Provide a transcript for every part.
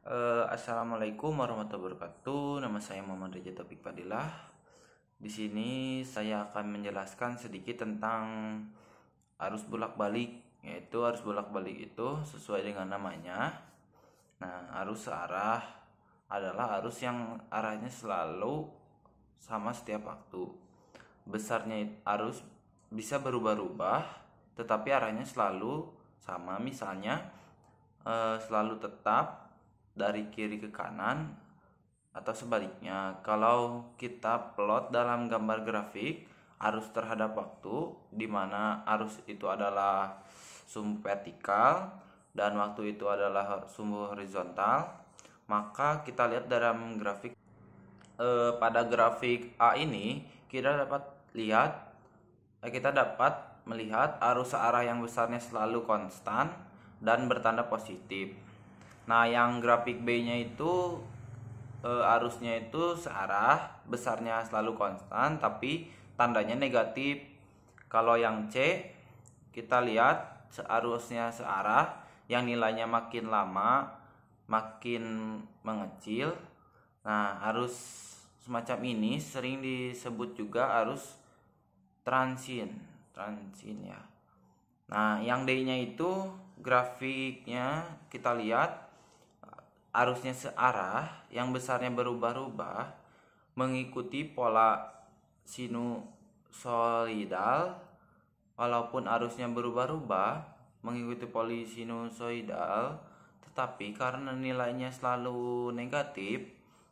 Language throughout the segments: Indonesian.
Assalamualaikum warahmatullahi wabarakatuh. Nama saya Muhammad Reza Taufik Fadilah. Di sini saya akan menjelaskan sedikit tentang arus bolak-balik, yaitu arus bolak-balik itu sesuai dengan namanya. Nah, arus searah adalah arus yang arahnya selalu sama setiap waktu. Besarnya arus bisa berubah-ubah, tetapi arahnya selalu sama. Misalnya selalu tetap dari kiri ke kanan atau sebaliknya. Kalau kita plot dalam gambar grafik arus terhadap waktu, di mana arus itu adalah sumbu vertikal dan waktu itu adalah sumbu horizontal, maka kita lihat dalam grafik pada grafik A ini kita dapat melihat arus searah yang besarnya selalu konstan dan bertanda positif. Nah, yang grafik B-nya itu arusnya itu searah, besarnya selalu konstan tapi tandanya negatif. Kalau yang C, kita lihat arusnya searah yang nilainya makin lama makin mengecil. Nah, arus semacam ini sering disebut juga arus transient ya. Nah, yang D-nya itu grafiknya kita lihat arusnya searah yang besarnya berubah-ubah mengikuti pola sinusoidal. Walaupun arusnya berubah-ubah mengikuti pola sinusoidal, tetapi karena nilainya selalu negatif,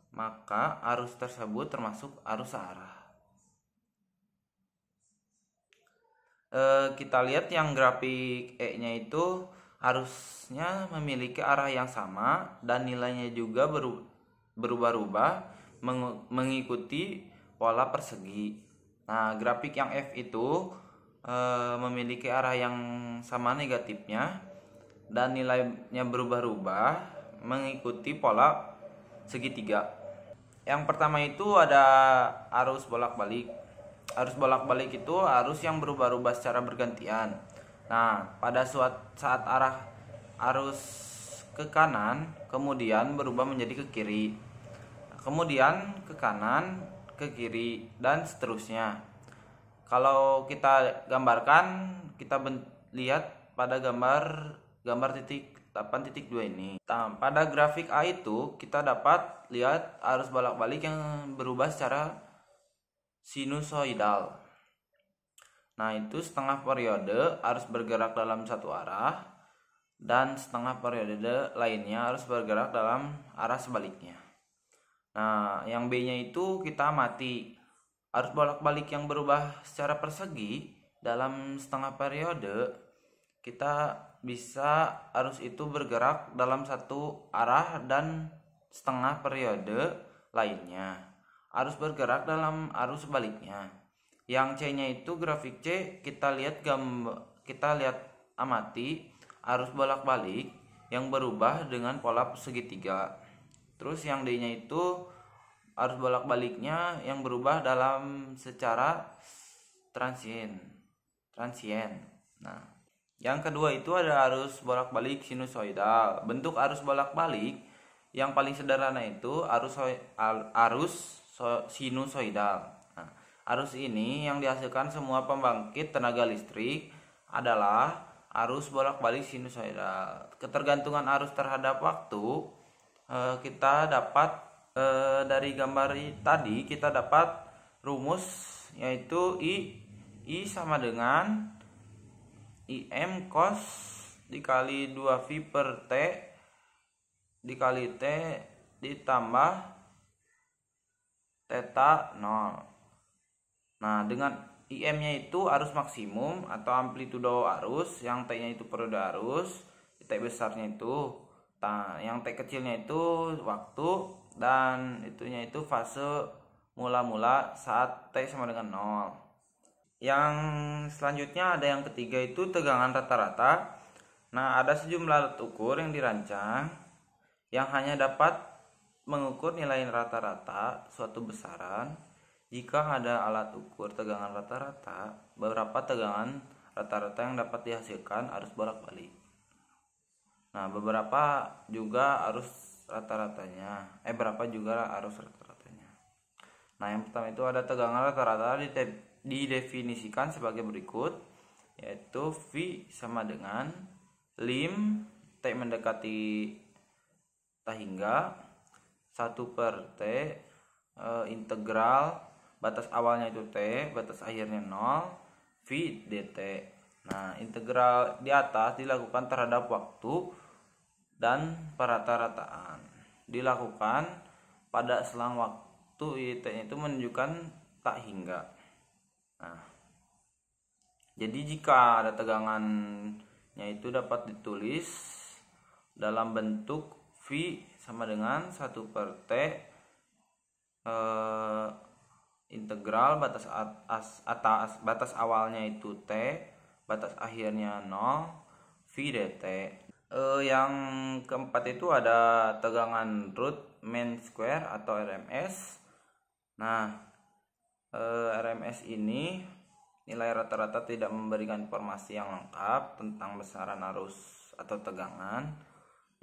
maka arus tersebut termasuk arus searah. Kita lihat yang grafik E-nya itu arusnya memiliki arah yang sama dan nilainya juga berubah-ubah mengikuti pola persegi. Nah, grafik yang F itu memiliki arah yang sama negatifnya dan nilainya berubah-ubah mengikuti pola segitiga. Yang pertama itu ada arus bolak-balik. Arus bolak-balik itu arus yang berubah-ubah secara bergantian. Nah, pada saat arus ke kanan, kemudian berubah menjadi ke kiri, kemudian ke kanan, ke kiri, dan seterusnya. Kalau kita gambarkan, kita lihat pada gambar titik 8.2 ini. Nah, pada grafik A itu kita dapat lihat arus bolak-balik yang berubah secara sinusoidal. Nah, itu setengah periode harus bergerak dalam satu arah dan setengah periode lainnya harus bergerak dalam arah sebaliknya. Nah, yang B-nya itu kita amati arus bolak-balik yang berubah secara persegi dalam setengah periode. Kita bisa arus itu bergerak dalam satu arah dan setengah periode lainnya harus bergerak dalam arus sebaliknya. Yang C-nya itu grafik C, kita lihat amati arus bolak-balik yang berubah dengan pola segitiga. Terus yang D-nya itu arus bolak-baliknya yang berubah dalam secara transient. Nah, yang kedua itu ada arus bolak-balik sinusoidal. Bentuk arus bolak-balik yang paling sederhana itu arus sinusoidal. Nah, arus ini yang dihasilkan semua pembangkit tenaga listrik adalah arus bolak-balik sinusoidal. Ketergantungan arus terhadap waktu kita dapat dari gambar tadi kita dapat rumus, yaitu I sama dengan IM cos dikali 2V per T dikali T ditambah theta 0. Nah, dengan IM-nya itu arus maksimum atau amplitudo arus, yang T-nya itu periode arus, T besarnya itu, yang T kecilnya itu waktu, dan itunya itu fase mula-mula saat T sama dengan 0. Yang selanjutnya ada yang ketiga itu tegangan rata-rata. Nah, ada sejumlah alat ukur yang dirancang yang hanya dapat mengukur nilai rata-rata suatu besaran. Jika ada alat ukur tegangan rata-rata, beberapa tegangan rata-rata yang dapat dihasilkan arus bolak-balik. Nah, beberapa juga arus rata-ratanya. Berapa juga arus rata-ratanya. Nah, yang pertama itu ada tegangan rata-rata didefinisikan sebagai berikut, yaitu V sama dengan lim T mendekati tak hingga 1/T integral batas awalnya itu T, batas akhirnya 0, V dt. Nah, integral di atas dilakukan terhadap waktu dan rata-rataan. Dilakukan pada selang waktu it-nya itu menunjukkan tak hingga. Nah, jadi jika ada tegangannya itu dapat ditulis dalam bentuk V sama dengan 1/T integral batas awalnya itu T, batas akhirnya 0, V dt. Yang keempat itu ada tegangan root mean square atau RMS. Nah, RMS ini nilai rata-rata tidak memberikan informasi yang lengkap tentang besaran arus atau tegangan.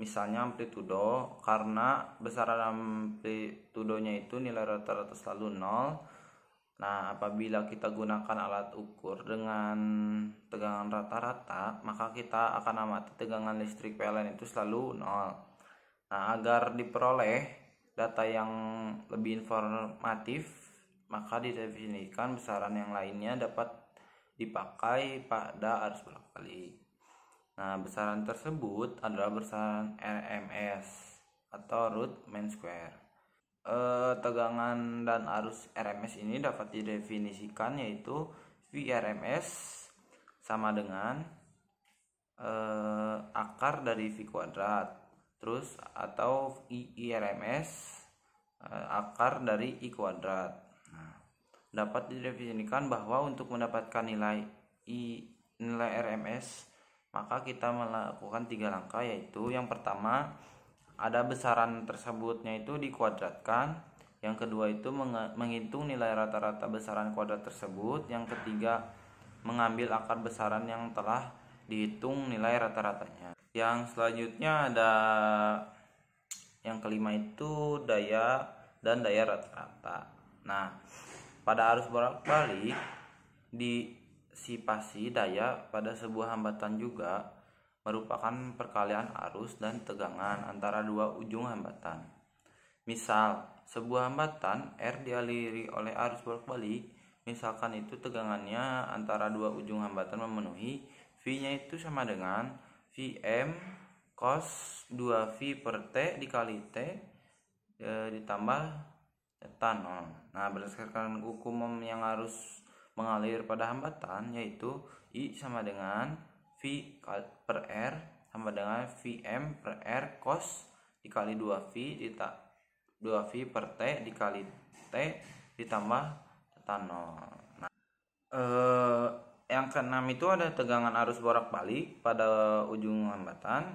Misalnya amplitudo, karena besaran amplitudonya itu nilai rata-rata selalu 0. Nah, apabila kita gunakan alat ukur dengan tegangan rata-rata, maka kita akan amati tegangan listrik PLN itu selalu 0. Nah, agar diperoleh data yang lebih informatif, maka didefinisikan besaran yang lainnya dapat dipakai pada arus bolak-balik. Nah, besaran tersebut adalah besaran RMS atau root mean square. Tegangan dan arus RMS ini dapat didefinisikan yaitu VRMS sama dengan akar dari V kuadrat, terus atau IRMS akar dari I kuadrat. Nah, dapat didefinisikan bahwa untuk mendapatkan nilai RMS, maka kita melakukan 3 langkah, yaitu yang pertama ada besaran tersebutnya itu dikuadratkan, yang kedua itu menghitung nilai rata-rata besaran kuadrat tersebut, yang ketiga mengambil akar besaran yang telah dihitung nilai rata-ratanya. Yang selanjutnya ada yang kelima itu daya dan daya rata-rata. Nah, pada arus bolak-balik disipasi daya pada sebuah hambatan juga merupakan perkalian arus dan tegangan antara dua ujung hambatan. Misal, sebuah hambatan R dialiri oleh arus bolak-balik, misalkan itu tegangannya antara dua ujung hambatan memenuhi, V-nya itu sama dengan Vm cos 2V/T dikali T ditambah theta 0. Nah, berdasarkan hukum yang harus mengalir pada hambatan, yaitu I sama dengan V/R sama dengan Vm/R cos dikali 2V/T dikali T ditambah theta 0. Nah, yang keenam itu ada tegangan arus bolak-balik pada ujung hambatan.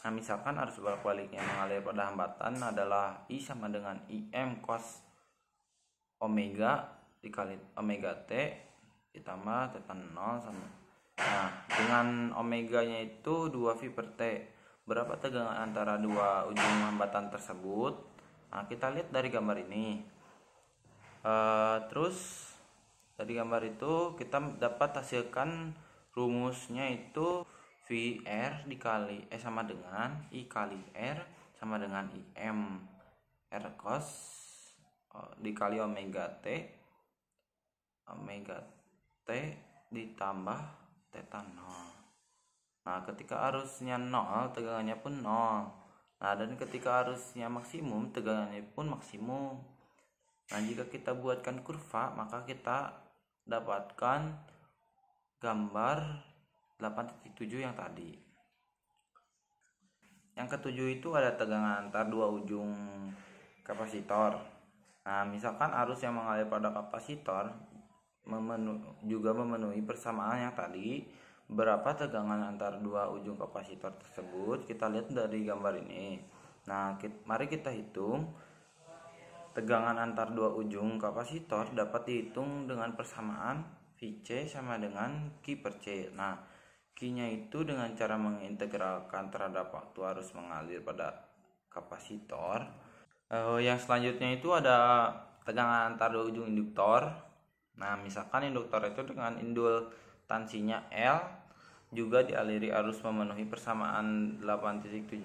Nah, misalkan arus bolak-balik yang mengalir pada hambatan adalah I sama dengan Im cos omega dikali omega T ditambah theta 0 sama. Nah, dengan omeganya itu 2V/T. Berapa tegangan antara dua ujung hambatan tersebut? Nah, kita lihat dari gambar ini. Terus dari gambar itu kita dapat hasilkan rumusnya itu VR dikali sama dengan I kali R sama dengan IM R cos dikali omega T ditambah theta 0. Nah, ketika arusnya 0, tegangannya pun 0. Nah, dan ketika arusnya maksimum, tegangannya pun maksimum. Nah, jika kita buatkan kurva, maka kita dapatkan gambar 8.7 yang tadi. Yang ketujuh itu ada tegangan antar dua ujung kapasitor. Nah, misalkan arus yang mengalir pada kapasitor juga memenuhi persamaan yang tadi, berapa tegangan antar dua ujung kapasitor tersebut kita lihat dari gambar ini. Nah, mari kita hitung. Tegangan antar dua ujung kapasitor dapat dihitung dengan persamaan Vc sama dengan Q/C. Nah, Q-nya itu dengan cara mengintegralkan terhadap waktu arus mengalir pada kapasitor. Yang selanjutnya itu ada tegangan antar dua ujung induktor. Nah, misalkan induktor itu dengan indultansinya L juga dialiri arus memenuhi persamaan 8.17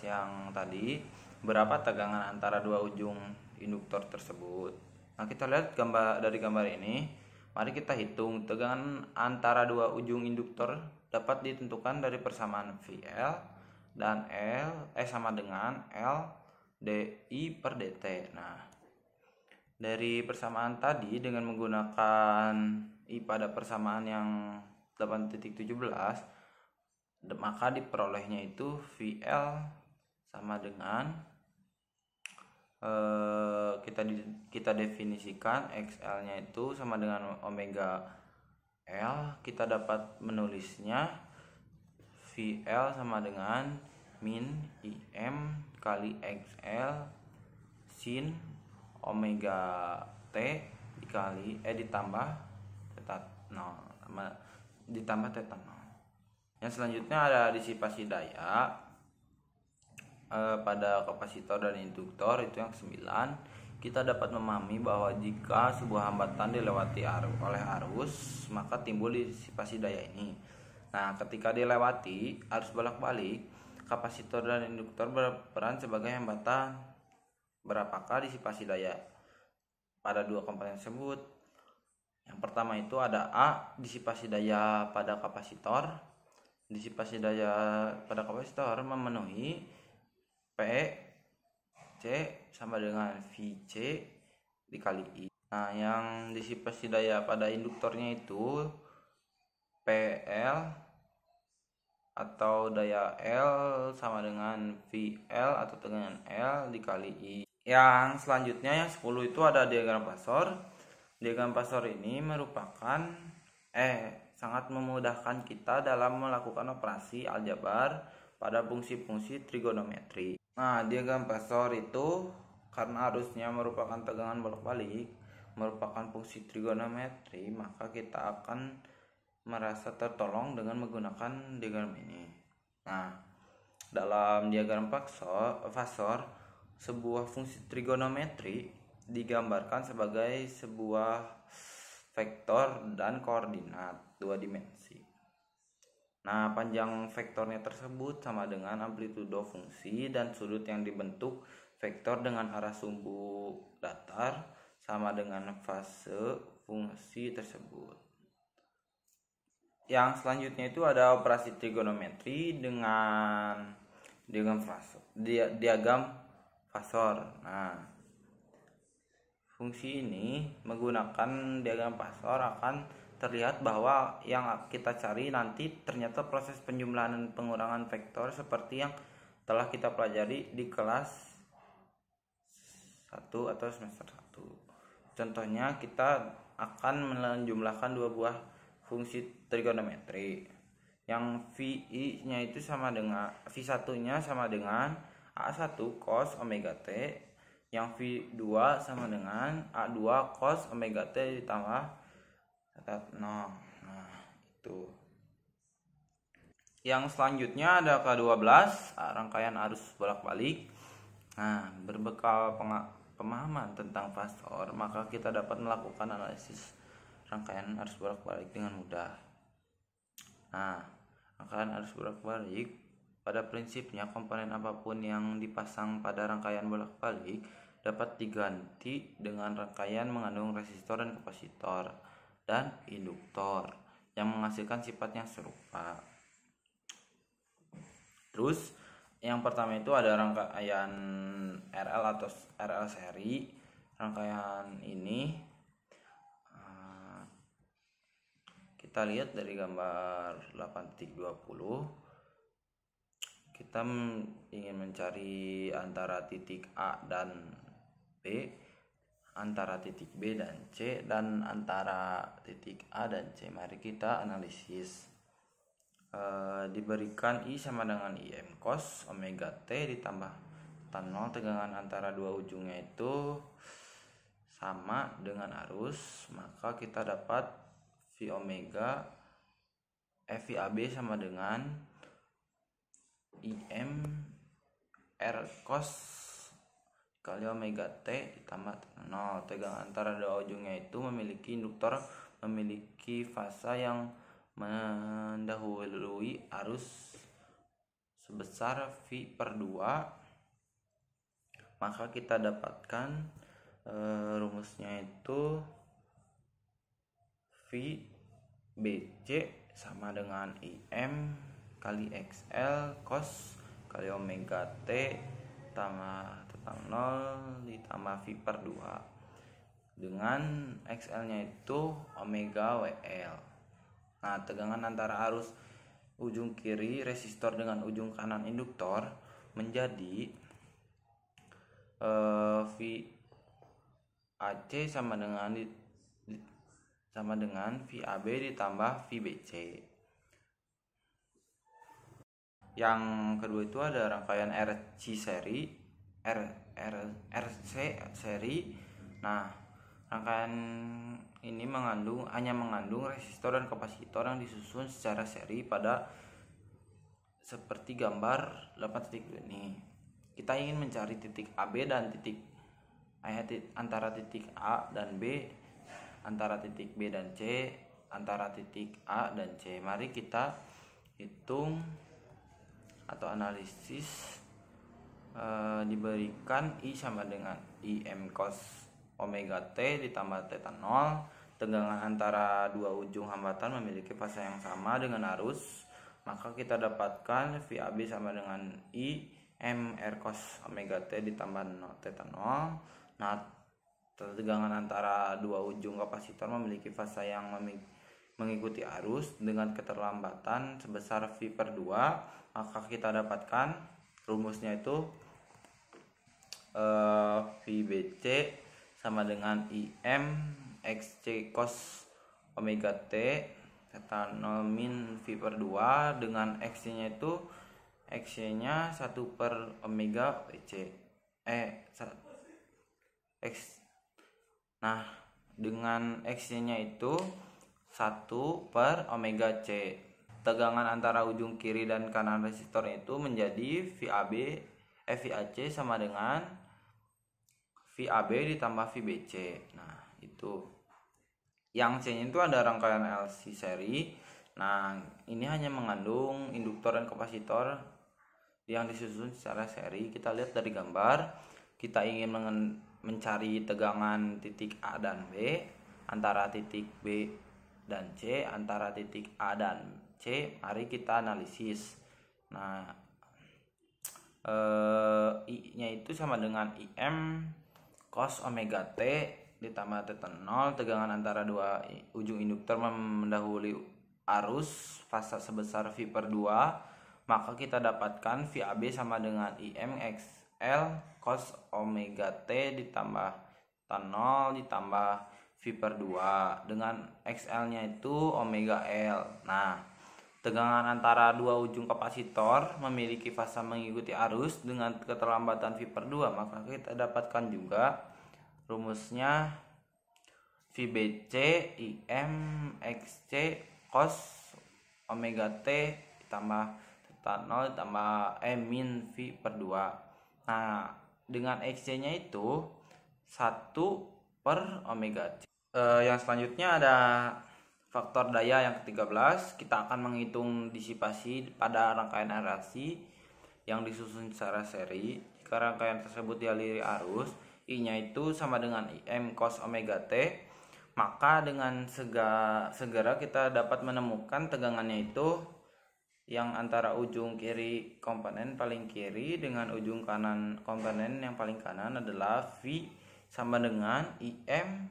yang tadi. Berapa tegangan antara dua ujung induktor tersebut? Nah, kita lihat dari gambar ini. Mari kita hitung tegangan antara dua ujung induktor dapat ditentukan dari persamaan VL dan L sama dengan L dI per dt. Nah, dari persamaan tadi dengan menggunakan I pada persamaan yang 8.17, maka diperolehnya itu VL sama dengan kita definisikan XL-nya itu sama dengan omega L. Kita dapat menulisnya VL sama dengan min IM kali XL sin omega T ditambah theta 0 ditambah theta 0. Yang selanjutnya ada disipasi daya pada kapasitor dan induktor, itu yang 9. Kita dapat memahami bahwa jika sebuah hambatan dilewati oleh arus, maka timbul disipasi daya ini. Nah, ketika dilewati arus bolak-balik, kapasitor dan induktor berperan sebagai hambatan. Berapakah disipasi daya pada dua komponen tersebut? Yang pertama itu ada A, disipasi daya pada kapasitor. Disipasi daya pada kapasitor memenuhi P C sama dengan VC dikali I. Nah, yang disipasi daya pada induktornya itu PL atau daya L sama dengan VL atau tegangan L dikali I. Yang selanjutnya yang 10 itu ada diagram Pasor. Diagram Pasor ini merupakan sangat memudahkan kita dalam melakukan operasi aljabar pada fungsi-fungsi trigonometri. Nah, diagram Pasor itu karena arusnya merupakan tegangan bolak-balik, merupakan fungsi trigonometri, maka kita akan merasa tertolong dengan menggunakan diagram ini. Nah, dalam diagram Pasor, sebuah fungsi trigonometri digambarkan sebagai sebuah vektor dan koordinat dua dimensi. Nah, panjang vektornya tersebut sama dengan amplitudo fungsi dan sudut yang dibentuk vektor dengan arah sumbu datar sama dengan fase fungsi tersebut. Yang selanjutnya itu ada operasi trigonometri dengan diagram Pasor. Nah, fungsi ini menggunakan diagram Pasor akan terlihat bahwa yang kita cari nanti ternyata proses penjumlahan dan pengurangan vektor seperti yang telah kita pelajari di kelas 1 atau semester 1. Contohnya kita akan menjumlahkan dua buah fungsi trigonometri. Yang VI-nya itu sama dengan V1-nya sama dengan A1 cos omega T, yang V2 sama dengan A2 cos omega T ditambah nah, itu. Yang selanjutnya ada ke-12, rangkaian arus bolak-balik. Nah, berbekal pemahaman tentang Pasor, maka kita dapat melakukan analisis rangkaian arus bolak-balik dengan mudah. Nah, rangkaian arus bolak-balik pada prinsipnya komponen apapun yang dipasang pada rangkaian bolak-balik dapat diganti dengan rangkaian mengandung resistor dan kapasitor dan induktor yang menghasilkan sifat yang serupa. Terus yang pertama itu ada rangkaian RL atau RL seri. Rangkaian ini kita lihat dari gambar 8.20. Kita ingin mencari antara titik A dan B, antara titik B dan C, dan antara titik A dan C. Mari kita analisis. Diberikan I sama dengan IM cos omega T ditambah tan 0. Tegangan antara dua ujungnya itu sama dengan arus, maka kita dapat V omega VAB sama dengan IM R cos kali omega T ditambah T0. Tegangan antara dua ujungnya itu memiliki induktor memiliki fasa yang mendahului arus sebesar V per 2. Maka kita dapatkan rumusnya itu V BC sama dengan IM kali XL cos kali omega T tambah 0 ditambah V per 2 dengan XL nya itu omega WL. Nah, tegangan antara arus ujung kiri resistor dengan ujung kanan induktor menjadi V AC sama dengan VAB ditambah VBC. Yang kedua itu ada rangkaian RC seri. Nah, rangkaian ini hanya mengandung resistor dan kapasitor yang disusun secara seri pada seperti gambar 8.2 ini. Kita ingin mencari titik AB dan antara titik A dan B, antara titik B dan C, antara titik A dan C. Mari kita hitung atau analisis. Diberikan I sama dengan IM cos omega T ditambah T0. Tegangan antara dua ujung hambatan memiliki fasa yang sama dengan arus, maka kita dapatkan VAB sama dengan IM R cos omega T ditambah T0. Nah, tegangan antara dua ujung kapasitor memiliki fasa yang mengikuti arus dengan keterlambatan sebesar V per 2, maka kita dapatkan rumusnya itu VBC sama dengan IM XC cos omega T theta 0 min V per 2 dengan XC nya itu XC nya 1 per omega WC Nah, dengan XC nya itu 1 per omega C. Tegangan antara ujung kiri dan kanan resistor itu menjadi VAC sama dengan VAB ditambah VBC. Nah, itu. Yang C-nya itu ada rangkaian LC seri. Nah, ini hanya mengandung induktor dan kapasitor yang disusun secara seri. Kita lihat dari gambar. Kita ingin mencari tegangan titik A dan B, antara titik B dan C, antara titik A dan C. Mari kita analisis. Nah, I-nya itu sama dengan IM cos omega T ditambah T0. Tegangan antara dua ujung induktor mendahului arus fasa sebesar V per 2, maka kita dapatkan VAB sama dengan IM XL cos omega T ditambah T0 ditambah V per 2 dengan XL nya itu omega L. Nah, tegangan antara dua ujung kapasitor memiliki fasa mengikuti arus dengan keterlambatan V per 2, maka kita dapatkan juga rumusnya VBC IM XC cos omega T ditambah T0 ditambah min V per 2. Nah, dengan XC nya itu 1 per omega C. Yang selanjutnya ada faktor daya yang ke-13. Kita akan menghitung disipasi pada rangkaian RLC yang disusun secara seri. Jika rangkaian tersebut dialiri arus, I-nya itu sama dengan IM cos omega T, maka dengan segera kita dapat menemukan tegangannya itu yang antara ujung kiri komponen paling kiri dengan ujung kanan komponen yang paling kanan adalah V sama dengan IM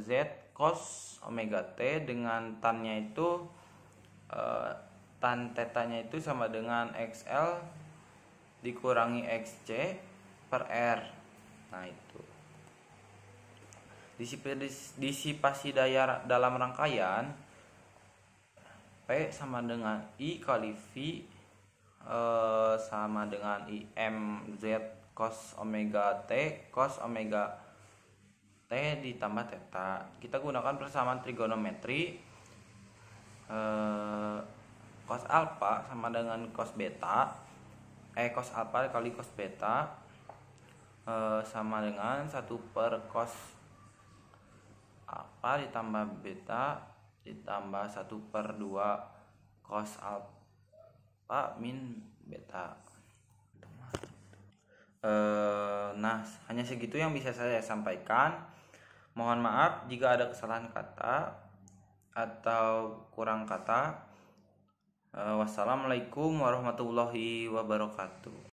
Z cos omega T dengan tan-nya itu tan tetanya itu sama dengan XL dikurangi XC per R. Nah, itu disipasi daya dalam rangkaian P sama dengan I kali V sama dengan IM Z cos omega T cos omega T ditambah theta. Kita gunakan persamaan trigonometri. Cos alpha sama dengan cos beta cos alfa kali cos beta sama dengan 1 per cos alfa ditambah beta ditambah 1 per 2 cos alfa min beta. Nah, hanya segitu yang bisa saya sampaikan. Mohon maaf jika ada kesalahan kata atau kurang kata. Wassalamualaikum warahmatullahi wabarakatuh.